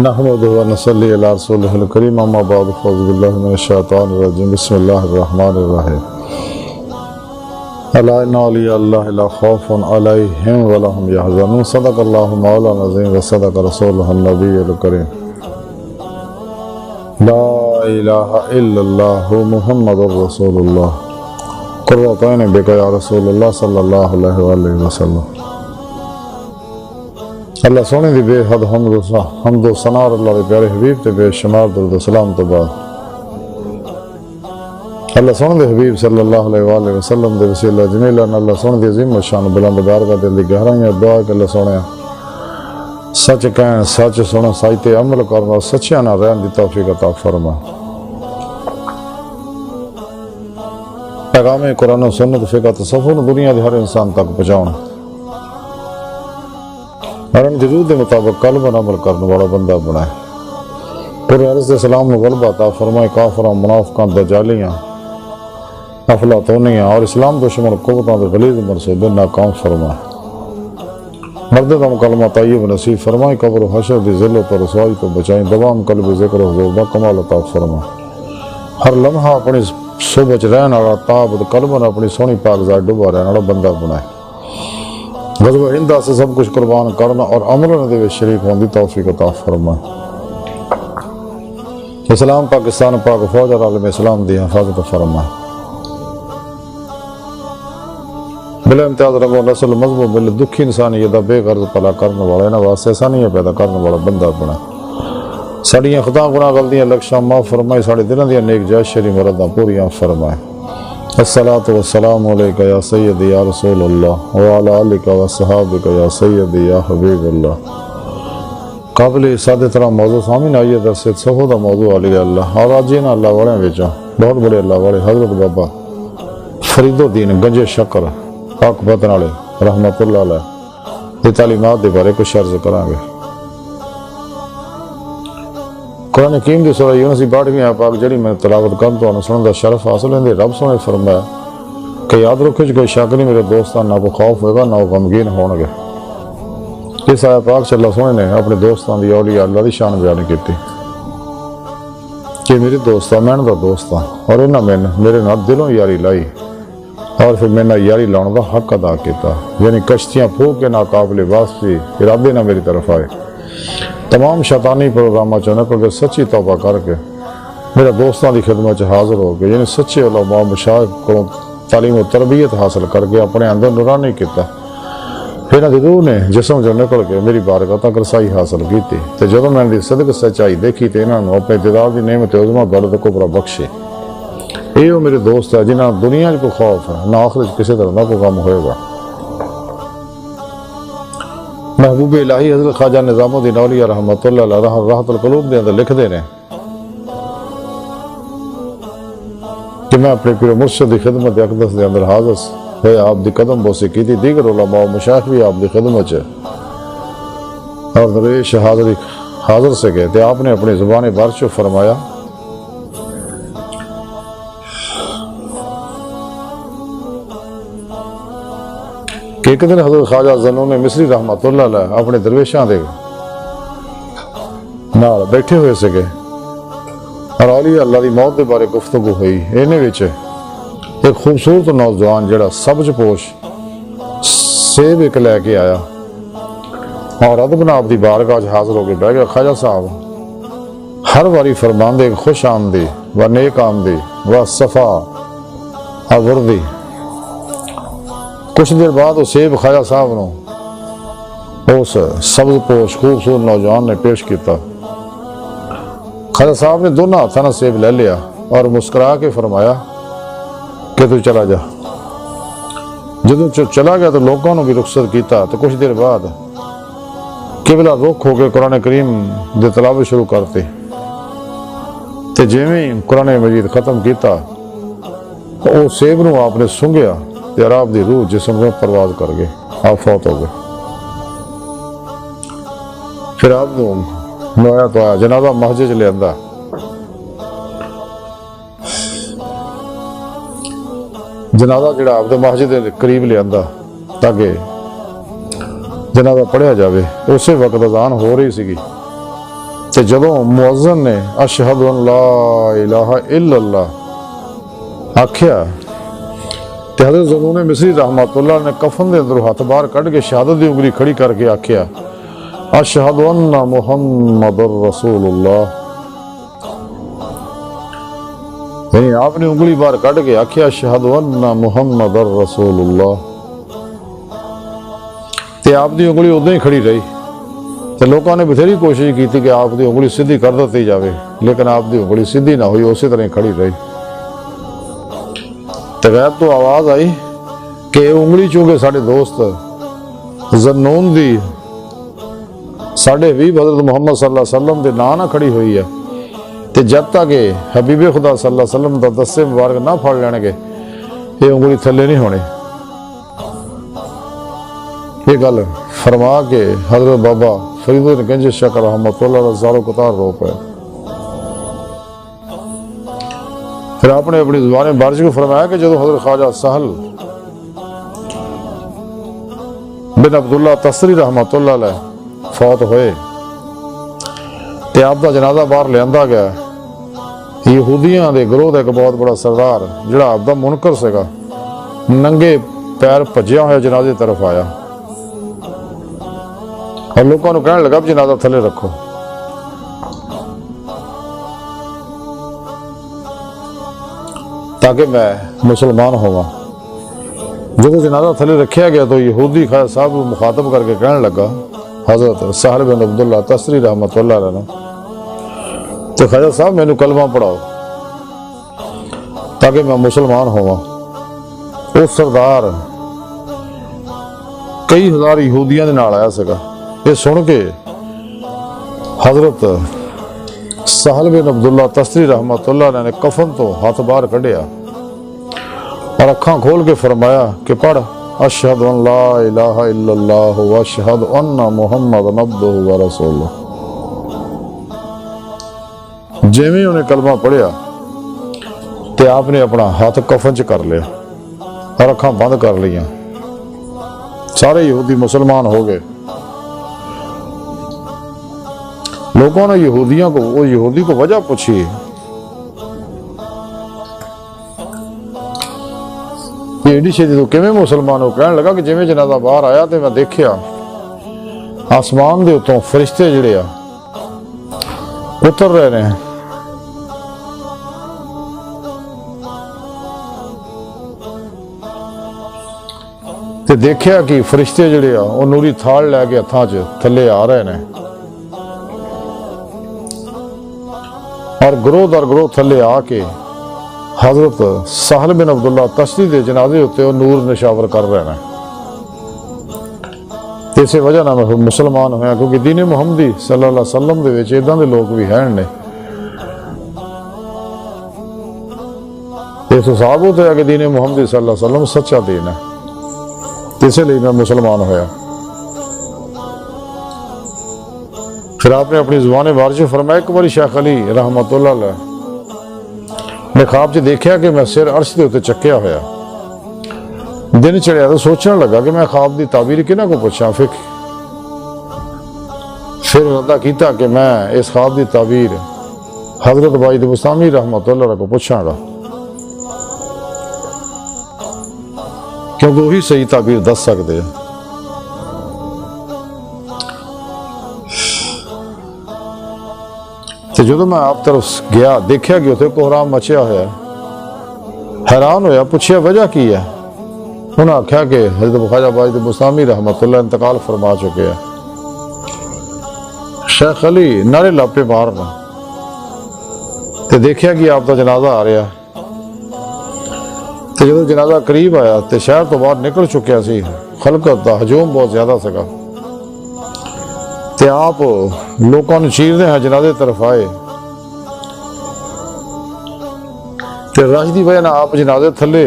نحمده ونصلي على رسوله الكريم اما بعد فاعوذ بالله من الشيطان الرجيم بسم الله الرحمن الرحيم الا ان اولیاء اللہ لا خوف علیہم ولا هم يحزنون صدق اللہ مولانا العظیم وصدق رسولہ النبی الکریم لا الہ الا اللہ محمد رسول اللہ قرۃ عین بک یا رسول اللہ صلی اللہ علیہ وآلہ وسلم۔ اللہ سونے دی بے حد حمد و ثناء اللہ دے پیارے حبیب تے بے شمار درود و سلام تو بعد اللہ سونے دے حبیب صلی اللہ علیہ وآلہ وسلم دے وسیلہ جمیلہ اللہ سونے دی عظیم و شان بلند بارگاہ دل دی گہرائیاں دعا کہ اللہ سونے سچ کہن سچ سنن سچ تے عمل کرنا اور سچیاں نہ رہن دی توفیق عطا فرما۔ پیغام قرآن و سنت فقہ تصوف دنیا دی ہر انسان تک پہنچاؤنا اور ان جدود کے مطابق قلب و عمل کرنے والا بندہ بنائے۔ پورے عرض اسلام نے غلبہ عطا فرمائے کافراں منافقاں دجالیاں افلاطونیاں اور اسلام دشمن قوتاں دے غلیظ منصوبے ناکام فرمائے۔ مرد دم کلمہ طیب نصیب فرمائے قبر و حشر دی ذلت و رسوائی تو بچائیں دوام قلب ذکر و حضور با کمال عطا فرمائے۔ ہر لمحہ اپنی صبح رہن والا تاب قلب نے اپنی سونی پاک ذات ڈوبا رہن والا بندہ بنائے۔ غزوہ ہندہ سے سب کچھ قربان کرنا اور عمل دے شریک ہونے دی توفیق عطا فرمائے۔ اسلام پاکستان پاک فوج اور عالم اسلام دی حفاظت فرمائے۔ بلا امتیاز رنگوں نسل مذہب بل دکھی انسانیت دا بے غرض پلا کرنے والا انہاں واسطے آسانیاں پیدا کرنے والا بندہ بنائے۔ ساڑیاں خطا گناہ غلطیاں لکشاں معاف فرمائے، ساڑے دلوں دیاں نیک جائز شری مراداں پوریاں فرمائے۔ الصلاة والسلام علیکہ یا سیدی یا رسول اللہ وعلی آلکہ وصحابکہ یا سیدی یا حبیب اللہ۔ قابل سادہ طرح موضوع سامین آئیے درس صفحہ دا موضوع علیہ اللہ اور آجینا اللہ والے ویچا بہت بڑے اللہ والے حضرت بابا فرید الدین گنج شکر پاک بطن علیہ رحمت اللہ علیہ دی تعلیمات دے بارے کچھ عرض کریں گے۔ قرآن حکیم دی سورہ یونس دی 62ویں آیت پاک جڑی میں تلاوت کرن تو سنن دا شرف حاصل ہوندے رب سونے فرمایا کہ یاد رکھو کوئی شک نہیں میرے دوستان نہ کو خوف ہوگا نہ غمگین ہون گے۔ اس آیت پاک سے اللہ سونے نے اپنے دوستان دی اولیاء اللہ دی شان بیان کیتی کہ میرے دوستان میں دا دوستان اور انہاں میں میرے نال دلوں یاری لائی اور پھر میں نے یاری لاؤن دا حق ادا کیتا، یعنی کشتیاں پھونک کے ناقابل واپسی ارادے نہ میری طرف آئے۔ تمام شیطانی پروگرامہ چاہنے پر کہ سچی توبہ کر کے میرا دوستان دی خدمت حاضر ہو گئے، یعنی سچے علماء مشائخ کو تعلیم و تربیت حاصل کر کے اپنے اندر نورانی کیتا۔ پھر انہاں دی روح نے جسم جو نکل کے میری بارگاہ تک رسائی حاصل کی تھی تے جدوں میں دی صدق سچائی دیکھی تے انہاں نوں اپنے دیدار دی نعمت عظمہ بڑھ کو بڑا بخشے۔ یہ وہ میرے دوست ہے جنہاں دنیا کو خوف ہے نہ آخرت کسی طرح نہ کو غم ہوئے گا۔ محبوب الہی حضرت خواجہ نظام الدین اولیاء رحمت اللہ علیہ راحت القلوب دے اندر لکھ دے رہے ہیں کہ میں اپنے پیر مرشد دی خدمت اقدس دے اندر حاضر ہے، آپ دی قدم بوسی کی تھی، دیگر علماء و مشائخ بھی آپ دی خدمت ہے اور درویش حاضر سے گئے تھے۔ آپ نے اپنی زبان بارشو فرمایا کہ ایک دن حضرت خواجہ ذنون مصری رحمت اللہ علیہ اپنے درویشاں دے نال بیٹھے ہوئے سے گئے اور اولیاء اللہ دی موت دے بارے گفتگو ہوئی۔ انہیں وچ ایک خوبصورت نوجوان جڑا سبز پوش سیب ایک لے کے آیا اور ادب نال آپ دی بارگاہ حاضر ہو کے بیٹھ گیا۔ خواجہ صاحب ہر واری فرماندے ایک خوش آمدی و نیک آمدی و صفا وردی۔ کچھ دیر بعد وہ سیب خواجہ صاحب نو اس سبز پوش خوبصورت نوجوان نے پیش کیتا۔ خواجہ صاحب نے دونوں ہاتھوں نے سیب لے لیا اور مسکرا کے فرمایا کہ تو چلا جا۔ جدوں چلا گیا تو لوگوں نے بھی رخصت کیتا تو کچھ دیر بعد قبلہ رخ ہو کے قرآن کریم دے تلاوت شروع کرتے تے جویں قرآن مجید ختم کیتا وہ سیب نو آپ نے سونگیا اور آپ دی روح جسم میں پرواز کر گئے، آپ فوت ہو گئے۔ پھر آپ نویا تو آیا جنازہ مسجد لے آندا، جنازہ جڑا آپ دے مسجد دے قریب لے آندا تاکہ جنازہ پڑھیا جاوے۔ اسی وقت اذان ہو رہی سی تے جدوں مؤذن نے اشہد ان لا الہ الا اللہ آکھیا تے حضرت ذنون مصری رحمۃ اللہ نے کفن دے اندروں ہاتھ باہر کڈ کے شہادت دی انگلی کھڑی کر کے آکھیا اشہد ان محمد رسول اللہ، یعنی آپ نے انگلی باہر کڈ کے آکھیا اشہد ان محمد رسول اللہ، تے آپ دی انگلی ادھر ہی کھڑی رہی۔ تے لوگوں نے بتھیری کوشش کی تھی کہ آپ دی انگلی سیدھی کر دیتی جاوے، لیکن آپ دی انگلی سیدھی نہ ہوئی، اسی طرح کھڑی رہی۔ تے غیب تو آواز آئی کہ انگلی چونکہ ساڑھے دوست ذنون دی ساڑھے حبیب حضرت محمد صلی اللہ علیہ وسلم دے نہ کھڑی ہوئی ہے، تے جب تک کہ حبیب خدا صلی اللہ علیہ وسلم دا دستے مبارک نہ پھڑ لینے گے یہ انگلی تھلے نہیں ہونے۔ یہ گل فرما کے حضرت بابا فرید الدین گنج شکر رحمۃ اللہ علیہ زارو قطار رو پہ۔ پھر آپ نے اپنی زبان بارش کو فرمایا کہ جدو حضرت خواجہ سہل بن عبداللہ تسری رحمۃ اللہ علیہ فوت ہوئے تے آپ دا جنازہ باہر لے آندا گیا، یہودیاں دے گروہ دا ایک بہت بڑا سردار جڑا آپ دا منکر سگا ننگے پیر بھجیا ہوا جنازے طرف آیا اور لوگوں نے کہنے لگا جنازہ تھلے رکھو۔ تاکہ میں مسلمان ہوا۔ جب جنازہ تھلے رکھیا گیا تو یہودی خواجہ صاحب کو مخاطب کر کے کہنے لگا حضرت سہل بن عبداللہ تسری رحمۃ اللہ علیہ تو خواجہ صاحب میں نے کلمہ پڑھاؤ تاکہ میں مسلمان ہوا۔ وہ سردار کئی ہزار یہودیاں دے نال آیا سکا، یہ سن کے حضرت سہل بن عبداللہ تسری رحمۃ اللہ علیہ نے کفن تو ہاتھ باہر کڈیا اور اکھاں کھول کے فرمایا کہ پڑھ اشہد ان لا الہ الا اللہ واشہد ان محمد عبدہ ورسولہ۔ جیویں انہیں کلمہ پڑھیا تے آپ نے اپنا ہاتھ کفن چ کر لیا اور اکھاں بند کر لیا، سارے یہودی مسلمان ہو گئے۔ لوگوں نے یہودی کو وجہ پوچھی، یہ ایڈی شدید تو کیویں مسلمان ہو؟ کہنے لگا کہ جویں جنازہ باہر آیا تے میں دیکھیا آسمان دے اتوں فرشتے جڑے اتر رہے ہیں، تے دیکھیا کہ فرشتے جڑے وہ نوری تھاڑ لے کے ہتھاں چ تھلے آ رہے ہیں اور گروہ در گروہ تھلے آ کے حضرت سہل بن عبداللہ تسری دے جنازے ہوتے وہ نور نشاور کر رہے ہیں۔ اسی وجہ نہ میں مسلمان ہویا، کیونکہ دین محمدی صلی اللہ علیہ وسلم دے وچ اداں دے لوگ بھی ہیں نے۔ یہ تو ثابت ہے کہ دین محمدی صلی اللہ علیہ وسلم سچا دین ہے، اسی لیے میں مسلمان ہویا۔ پھر آپ نے اپنی زبان بارش فرمایا ایک باری شیخ علی رحمۃ اللہ علیہ نے خواب چ دیکھا کہ میں سر عرش دے اوتے چکیا ہویا، دن چڑھیا تو سوچنے لگا کہ میں خواب دی تعبیر کہنا کو پوچھاں، پھر ارادہ کیتا کہ میں اس خواب دی تعبیر حضرت بائی بستامی رحمۃ اللہ علیہ کو پوچھاں گا، کیونکہ وہی صحیح تعبیر دس سکتے ہیں۔ جدو میں آپ طرف گیا دیکھا کہ اتنے کوہرام مچیا ہوا، حیران ہویا، پوچھیا وجہ کی ہے؟ انہوں نے آکھیا کہ حضرت خواجہ باجد بستامی رحمۃ اللہ انتقال فرما چکے ہیں۔ شیخ علی نعرے لاپے مارنا تے دیکھیا کہ آپ کا جنازہ آ رہا، تے جدو جنازہ قریب آیا تے شہر تو باہر نکل چکیا سی، خلقت دا ہجوم بہت زیادہ سکا، تے آپ لوگوں نے چیردے ہیں جنازے طرف آئے تے رش دی وجہ نہ آپ جنازے تھلے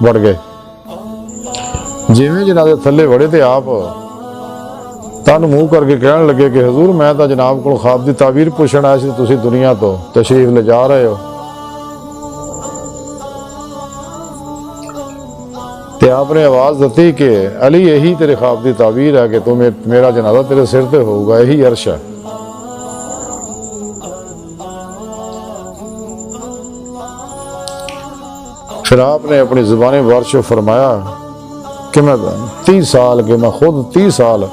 بڑھ گئے۔ جیویں جنازے تھلے بڑھے تے آپ تن منہ کر کے کہنے لگے کہ حضور میں تا جناب کو خواب دی تعبیر پوچھن آیا سی، تسی دنیا تو تشریف لے جا رہے ہو۔ تے آپ نے آواز دیتی کہ علی یہی تیرے خواب دی تعبیر ہے کہ تو میرا جنازہ تیرے سر تے ہوگا، یہی عرش ہے۔ پھر آپ نے اپنی زبان بارش فرمایا کہ میں 30 سال کہ میں خود 30 سال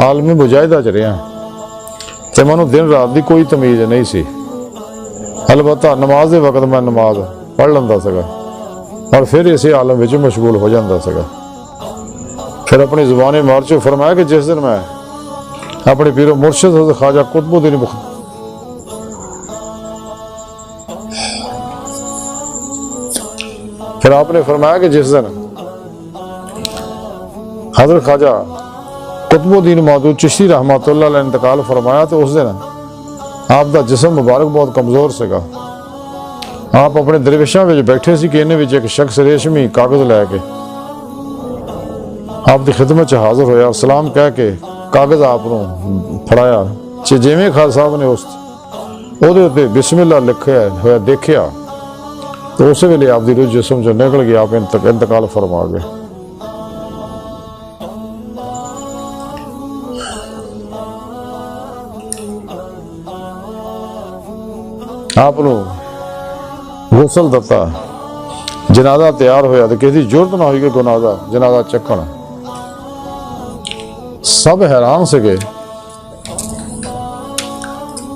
عالمی مجاہدہ چ رہا تو میں دن رات کی کوئی تمیز نہیں سی، البتہ نماز کے وقت میں نماز پڑھ لینا سکا اور پھر اسی عالم میں مشغول ہو جاتا سکا۔ پھر اپنی زبان مارچ فرمایا کہ جس دن میں اپنے پیر و مرشد حضرت خواجہ قطب الدین پھر آپ نے فرمایا کہ جس دن حضرت خواجہ قطب الدین مودود چشتی رحمۃ اللہ علیہ انتقال فرمایا تو اس دن آپ دا جسم مبارک بہت کمزور سگا۔ آپ اپنے درویشاں میں بیٹھے سی کہ انہیں ایک شخص ریشمی کاغذ لے کے آپ دی خدمت چ حاضر ہویا اور سلام کہہ کے کاغذ آپ پھڑایا جیویں خان صاحب نے اس تے بسم اللہ لکھیا ہوا دیکھیا تو اسی ویلے آپ دی روح جسم جو نکل گیا، آپ انتقال فرما گئے۔ آپ غسل دتا، جنازہ تیار ہویا تو کسی ضرورت نہ ہوئی کہ جنازہ چکن، سب حیران سے گئے۔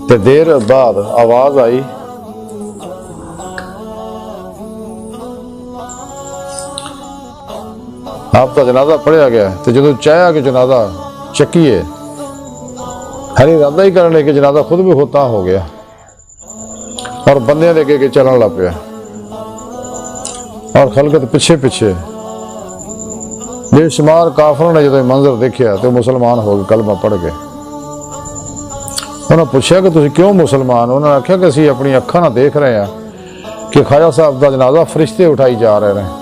تے دیر بعد آواز آئی آپ کا جنازہ پڑھیا گیا تو جدو چاہیا کہ جنازہ چکیے، ہر ارادہ ہی کرنے کہ جنازہ خود بھی ہوتا ہو گیا اور بندے لے کے چلن لگ پیا اور خلقت پیچھے پیچھے بے شمار کافروں نے جدو منظر دیکھیا تو مسلمان ہو گئے، کلمہ پڑھ گئے۔ انہوں نے پوچھا کہ تسی کیوں مسلمان؟ انہوں نے آکھیا کہ اسی اپنی اکھاں نہ دیکھ رہے ہیں کہ خواجہ صاحب دا جنازہ فرشتے اٹھائی جا رہے ہیں۔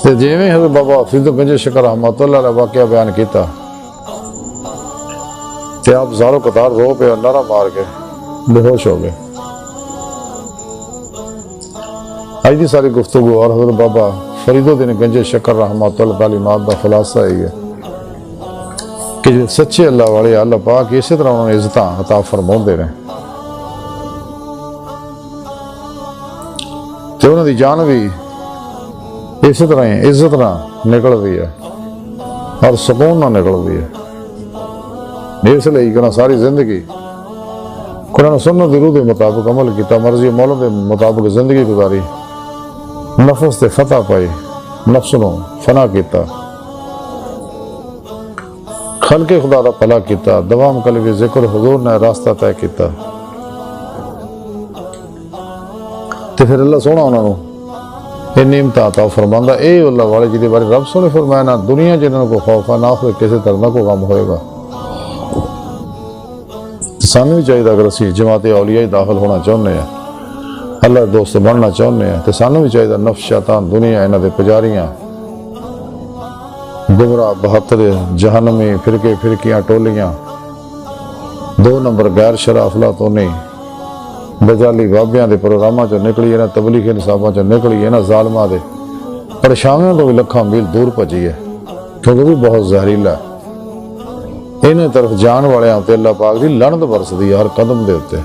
تے جیویں حضرت بابا حفیظ گنج شکر رحمۃ اللہ علیہ واقعہ بیان کیتا تے آپ زارو قطار رو پہ اور نعرہ مار کے بے ہوش ہو گئے۔ آج دی ساری گفتگو اور حضرت بابا فرید الدین گنج شکر رحمۃ اللہ تعالیمات دا خلاصہ ہی ہے کہ جو سچے اللہ والے اللہ پاک اسی طرح انہوں نے عزتاں عطا فرماؤندے رہے تے انہوں دی جان بھی اسی طرح ہی عزت نہ نکل دی ہے اور سکون نہ نکل دی ہے۔ اس لیے کہ ساری زندگی قرآن سنت دی روح دے مطابق عمل کیتا، مرضی مولا دے مطابق زندگی گزاری، نفس تے فتح پائی، نفس نو فنا کیتا، خلق خدا دا پلا کیتا، دوام قلبی ذکر حضور نے راستہ طے کیتا۔ تے پھر اللہ سونا انہوں نے یہ نعمت عطا فرماندا اے اللہ والے جی دے بارے رب سونے فرمایا نہ دنیا جنہوں کو خوف ہے نہ آخرت کسی طرح نہ کو غم ہوئے گا۔ سانوں بھی چاہیے اگر اسی جماعت اولیاء داخل ہونا چاہنے ہیں، اللہ دوست بننا چاہنے ہیں تو سانوں بھی چاہیے نفس شیطان دنیا انہاں دے پجاریاں گمراہ بہتر جہنمی فرقے فرقیاں ٹولیاں 2 نمبر غیر شرع افلاطونی بجالی بابیاں دے پروگراماں چوں نکلی انہاں تبلیغی نصاباں چوں نکلی انہاں ظالماں دے پریشانیاں تو بھی لکھاں میل دور پجی ہے کیونکہ بھی بہت زہریلا ہے۔ انہیں طرف جان والے ہوتے اللہ پاک دی لعنت برسدی ہے ہر قدم دے ہوتے،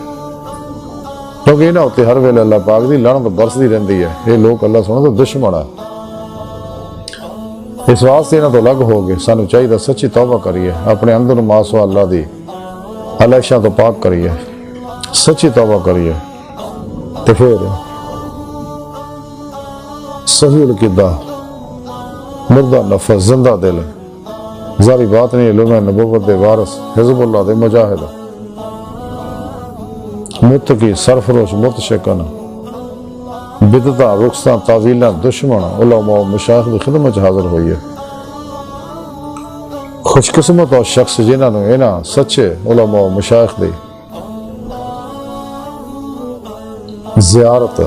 کیونکہ انہیں ہوتے ہر ویلے اللہ پاک دی لعنت برسدی رہندی ہے۔ یہ لوگ اللہ سنو تو دشمن ہے، اس واسطے انہیں تو الگ ہو گئے۔ سانو چاہیے سچی توبہ کریے، اپنے اندر ماسو اللہ دی علیشہ تو پاک کریے، سچی توبہ کریے تو پھر صحیح القدہ مردہ نفس زندہ دل ظاہری بات نہیں، علم نبوت دے وارث حزب اللہ دے مجاہد متقی سرفروش متشکن بدعتاں رخصتاں تعویلاں دشمن علماء مشایخ دی خدمت حاضر ہوئی ہے۔ خوش قسمت اور شخص جنہاں نوں انہاں سچے علماء مشایخ دی زیارت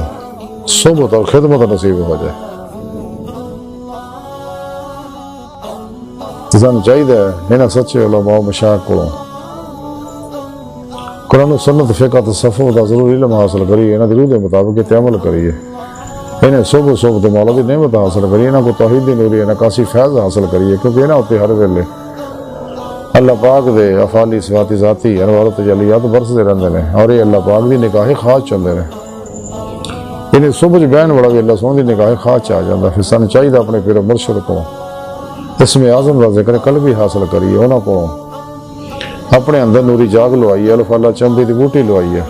صحبت اور خدمت نصیب ہو جائے۔ سانوں چاہیے انہاں سچے علماء مشایخ کو قرآن و سنت فقہ تصوف دا ضروری علم حاصل کریے، انہاں دی روح دے مطابق عمل کریے، انہیں صحبت مولا دی نعمت حاصل کریے، انہاں کو توحید دی نوری نکاسی فیض حاصل کریے، کیونکہ انہاں ہوتے ہر ویلے اللہ پاک دے افعالی صفاتی ذاتی انوار و تجلیات برسدے رہندے نے اور یہ اللہ پاک دی نگاہ خاص چلدے نے۔ انہیں صبح بہن والا بھی اللہ سونے دی نگاہ خواہ چاہ جاتا. پھر سانو چاہیے اپنے پیر مرشد کو اسم اعظم کا ذکر قلبی حاصل کریے. انہوں کو اپنے اندر نوری جاگ لوائیے, الف اللہ چمبی دی بوٹی لوائیے,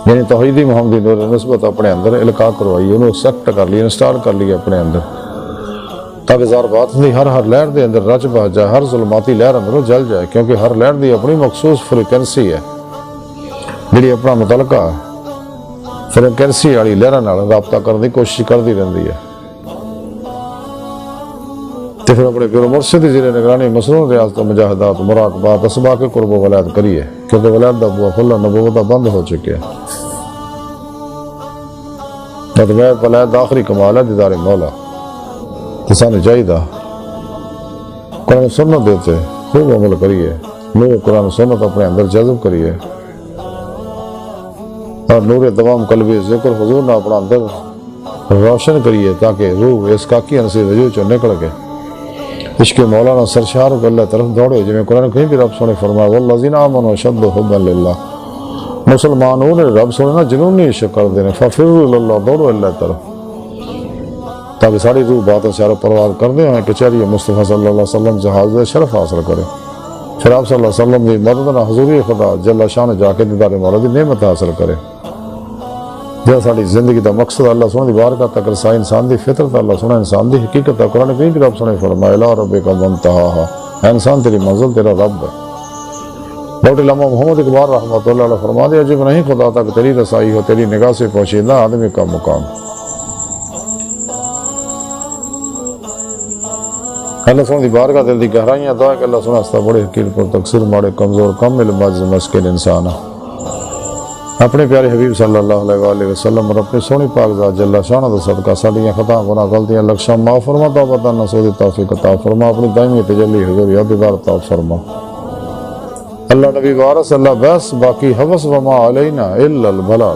یعنی توحیدی محمدی نور نسبت اپنے اندر القاء کروائیے. انہوں سیٹ کر لیے, انسٹال کر لیے اپنے اندر, تاکہ ذار بات دی ہر لہر دے اندر رچ بہ جائے, ہر ظلماتی لہر اندروں جل جائے. کیونکہ ہر لہر دی اپنی مخصوص فریکوینسی ہے جڑی اپنا متعلقہ فریکوینسی والی لہراں نال رابطہ کرنے کی کوشش کرتی رہتی ہے. تو پھر اپنے پیر مرشد دی زیر نگرانی مسنون ریاضت مجاہدات مراقبات اسباق قرب و ولایت کریے. کیونکہ ولایت دا بوا کھلا نبوت بند ہو چکے ہیں. ولایت آخری کمال ہے دیدار مولا. سانو چاہیے قرآن سنت دیتے خوب عمل کریے, نور قرآن سنت اپنے اندر جذب کریے, اور نور دوام قلبی ذکر حضور نہ اپنا اندر روشن کریے, تاکہ روح اس کاکی انسی وجود چو نکل کے عشق مولانا سرشار کو اللہ طرف دوڑے. جی میں قرآن کہیں بھی رب سونے فرمایا والذین آمنوا اشد حبا للہ, مسلمانوں نے رب سونے نا جنونی عشق کر دینے, ففروا اللہ, دوڑو اللہ طرف, تاکہ ساری روح بات اشارہ پروار کر دیں ہمیں کچہری مصطفیٰ صلی اللہ علیہ وسلم سے حاضر شرف حاصل کرے. پھر آپ صلی اللہ علیہ وسلم کی مدد نہ حضوری خدا جل شان جا کے دیدار مولا دی نعمت حاصل کرے. جو ساری زندگی دا مقصد اللہ سونے دی بارگاہ تک رسائی, انسان دی فطرت اللہ سونے انسان دی حقیقت ہے. قرآن کریم کی رب سونے فرمایا الی ربک منتہاہا, اے انسان تیری منزل تیرا رب ہے. ڈاکٹر علامہ محمد اقبال رحمۃ اللہ علیہ فرما دیا عجب نہیں خدا تک تیری رسائی ہو, تیری نگاہ سے پہنچیدہ آدمی کا مقام. اللہ سونے دی بارگاہ دل دی گہرائیاں دعا کہ اللہ سونے ہستا بڑے حقیر پر تقصیر ماڑے کمزور کم علم عاجز مسکین انسان اپنے پیارے حبیب صلی اللہ علیہ وآلہ وسلم اور اپنے سونی پاک ذات جل شانہ دا صدقہ ساڈیاں خطا گناہ غلطیاں لکشاں معاف فرما, توبہ نصوح توفیق عطا فرما, اپنی دائمی تجلی حضور یادگار عطا فرما. اللہ نبی وارث اللہ بس باقی حوث وما علینا الا البلاغ.